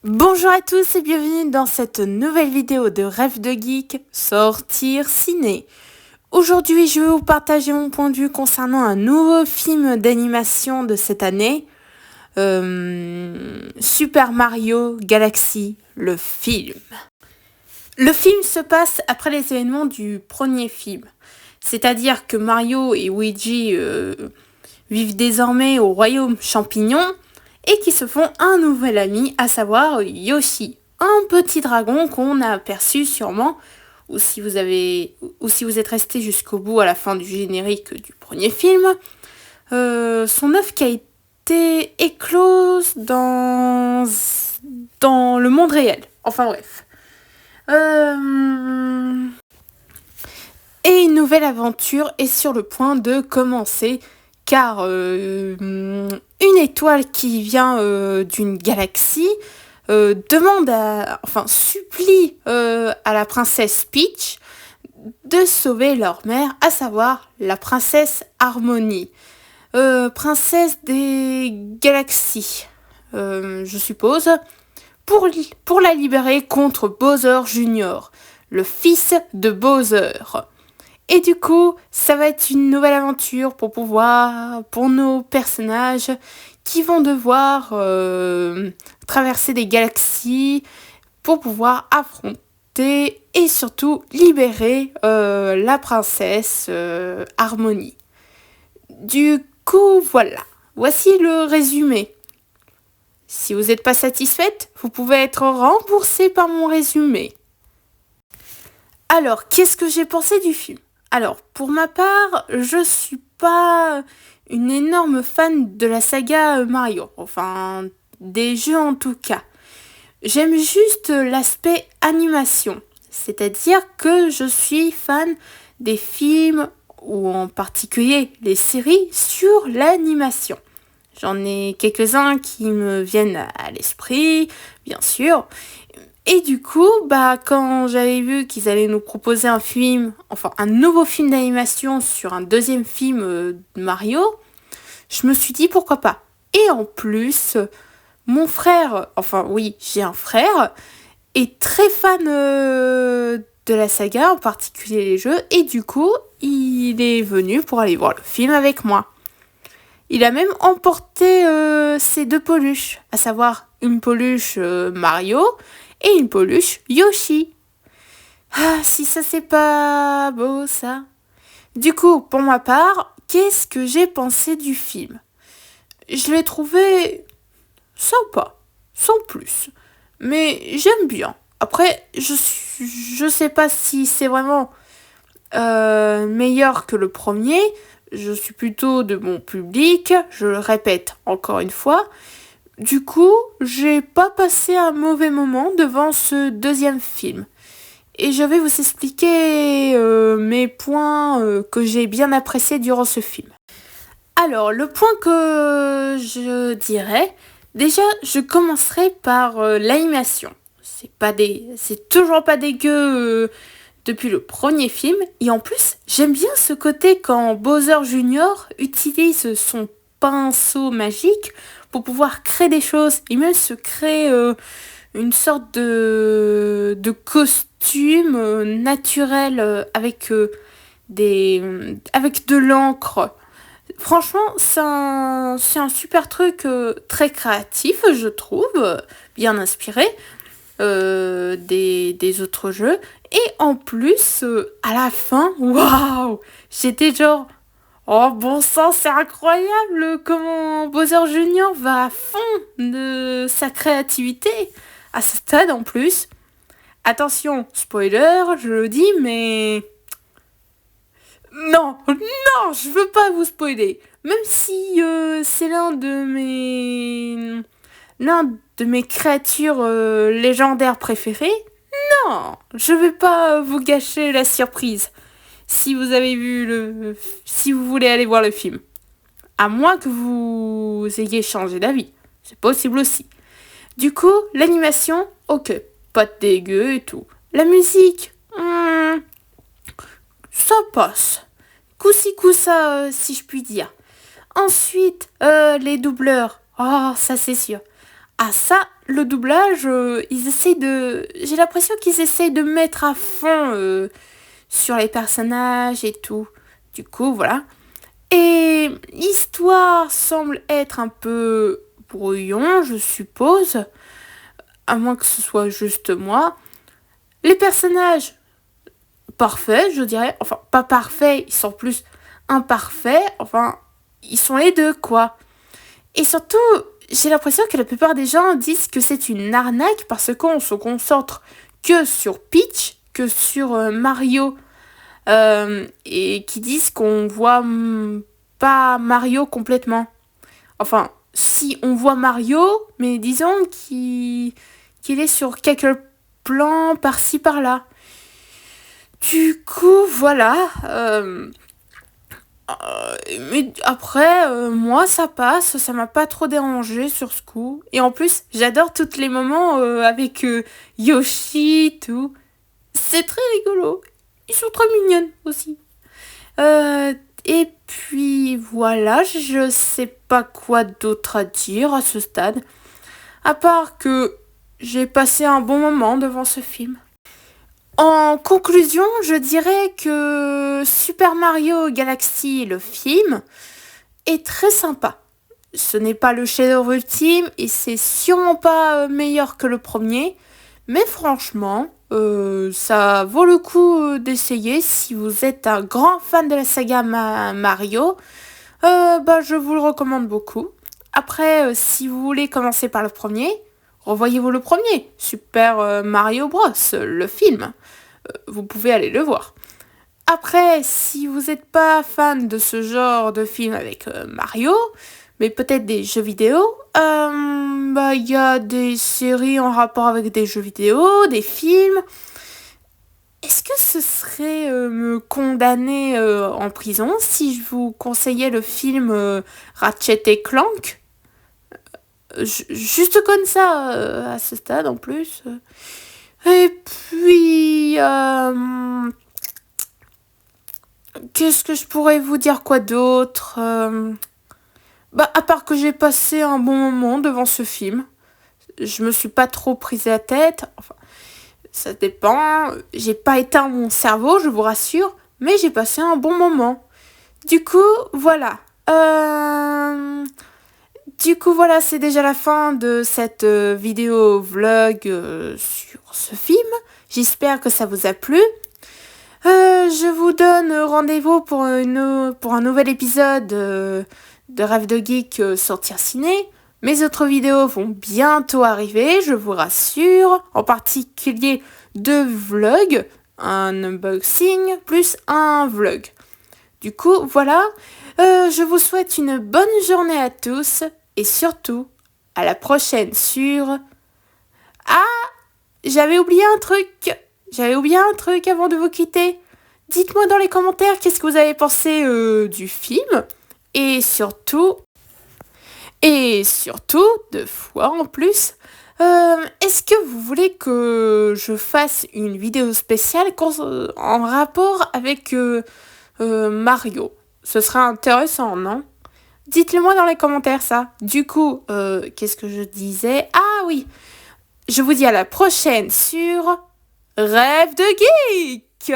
Bonjour à tous et bienvenue dans cette nouvelle vidéo de Rêve de Geek, Sortir Ciné. Aujourd'hui, je vais vous partager mon point de vue concernant un nouveau film d'animation de cette année, Super Mario Galaxy, le film. Le film se passe après les événements du premier film, c'est-à-dire que Mario et Luigi vivent désormais au royaume champignon, et qui se font un nouvel ami, à savoir Yoshi, un petit dragon qu'on a aperçu sûrement, ou si vous êtes resté jusqu'au bout à la fin du générique du premier film, son œuf qui a été éclose dans le monde réel. Enfin bref. Et une nouvelle aventure est sur le point de commencer, car une étoile qui vient d'une galaxie supplie à la princesse Peach de sauver leur mère, à savoir la princesse Harmony, princesse des galaxies, je suppose, pour la libérer contre Bowser Jr., le fils de Bowser. Et du coup, ça va être une nouvelle aventure pour nos personnages qui vont devoir traverser des galaxies pour pouvoir affronter et surtout libérer la princesse Harmony. Du coup, voilà. Voici le résumé. Si vous n'êtes pas satisfaite, vous pouvez être remboursé par mon résumé. Alors, qu'est-ce que j'ai pensé du film ? Alors, pour ma part, je suis pas une énorme fan de la saga Mario, enfin, des jeux en tout cas. J'aime juste l'aspect animation, c'est-à-dire que je suis fan des films, ou en particulier les séries, sur l'animation. J'en ai quelques-uns qui me viennent à l'esprit, bien sûr. Et du coup, quand j'avais vu qu'ils allaient nous proposer un nouveau film d'animation sur un deuxième film de Mario, je me suis dit pourquoi pas. Et en plus, mon frère, j'ai un frère, est très fan de la saga, en particulier les jeux, et du coup, il est venu pour aller voir le film avec moi. Il a même emporté ses deux peluches, à savoir une peluche Mario et une peluche Yoshi. Ah, si ça c'est pas beau ça. Du coup, pour ma part, qu'est-ce que j'ai pensé du film ? Je l'ai trouvé sympa, sans plus. Mais j'aime bien. Après, je sais pas si c'est vraiment meilleur que le premier. Je suis plutôt de mon public, je le répète encore une fois. Du coup, j'ai pas passé un mauvais moment devant ce deuxième film. Et je vais vous expliquer mes points que j'ai bien appréciés durant ce film. Alors, le point que je dirais, déjà, je commencerai par l'animation. C'est toujours pas dégueu depuis le premier film. Et en plus, j'aime bien ce côté quand Bowser Jr. utilise son pinceau magique pour pouvoir créer des choses. Il même se crée une sorte de costume naturel avec de l'encre. Franchement, c'est un super truc très créatif, je trouve, bien inspiré des autres jeux. Et en plus, à la fin, waouh, j'étais genre, oh bon sang, c'est incroyable comment Bowser Jr. va à fond de sa créativité, à ce stade en plus. Attention, spoiler, je le dis, mais... Non, je veux pas vous spoiler. Même si c'est l'un de mes créatures légendaires préférées, non, je vais pas vous gâcher la surprise si si vous voulez aller voir le film. À moins que vous ayez changé d'avis. C'est possible aussi. Du coup, l'animation, ok, pas de dégueu et tout. La musique, ça passe. Coup-ci, coup-ça, si je puis dire. Ensuite, les doubleurs. Oh, ça c'est sûr. Ah ça, le doublage, j'ai l'impression qu'ils essayent de mettre à fond sur les personnages et tout. Du coup, voilà. Et l'histoire semble être un peu brouillon, je suppose, à moins que ce soit juste moi. Les personnages, parfaits, je dirais. Enfin, pas parfaits, ils sont plus imparfaits. Enfin, ils sont les deux, quoi. Et surtout, j'ai l'impression que la plupart des gens disent que c'est une arnaque parce qu'on se concentre que sur Peach, que sur Mario, et qui disent qu'on voit pas Mario complètement. Enfin, si on voit Mario, mais disons qu'il est sur quelques plans par-ci par-là. Du coup, voilà. Mais après, moi, ça passe, ça m'a pas trop dérangé sur ce coup. Et en plus, j'adore tous les moments avec Yoshi, tout. C'est très rigolo. Ils sont très mignonnes aussi. Et puis voilà, je sais pas quoi d'autre à dire à ce stade. À part que j'ai passé un bon moment devant ce film. En conclusion, je dirais que Super Mario Galaxy, le film, est très sympa. Ce n'est pas le chef-d'œuvre ultime et c'est sûrement pas meilleur que le premier, mais franchement, ça vaut le coup d'essayer si vous êtes un grand fan de la saga Mario. Je vous le recommande beaucoup. Après, si vous voulez commencer par le premier, revoyez-vous le premier, Super Mario Bros, le film. Vous pouvez aller le voir. Après, si vous n'êtes pas fan de ce genre de film avec Mario, mais peut-être des jeux vidéo, il y a des séries en rapport avec des jeux vidéo, des films. Est-ce que ce serait me condamner en prison si je vous conseillais le film Ratchet et Clank? Juste comme ça, à ce stade en plus. Et puis, qu'est-ce que je pourrais vous dire quoi d'autre? À part que j'ai passé un bon moment devant ce film. Je me suis pas trop prise la tête. Enfin, ça dépend. J'ai pas éteint mon cerveau, je vous rassure. Mais j'ai passé un bon moment. Du coup, voilà. C'est déjà la fin de cette vidéo vlog sur ce film. J'espère que ça vous a plu. Je vous donne rendez-vous pour un nouvel épisode de Rêve de Geek sortir ciné. Mes autres vidéos vont bientôt arriver, je vous rassure. En particulier 2 vlogs, un unboxing plus un vlog. Du coup, voilà. Je vous souhaite une bonne journée à tous et surtout, à la prochaine sur... Ah, j'avais oublié un truc avant de vous quitter. Dites-moi dans les commentaires qu'est-ce que vous avez pensé du film. Et surtout, 2 fois en plus, est-ce que vous voulez que je fasse une vidéo spéciale en rapport avec Mario? Ce sera intéressant, non? Dites-le moi dans les commentaires ça. Du coup, qu'est-ce que je disais? Ah oui, je vous dis à la prochaine sur Rêve de Geek.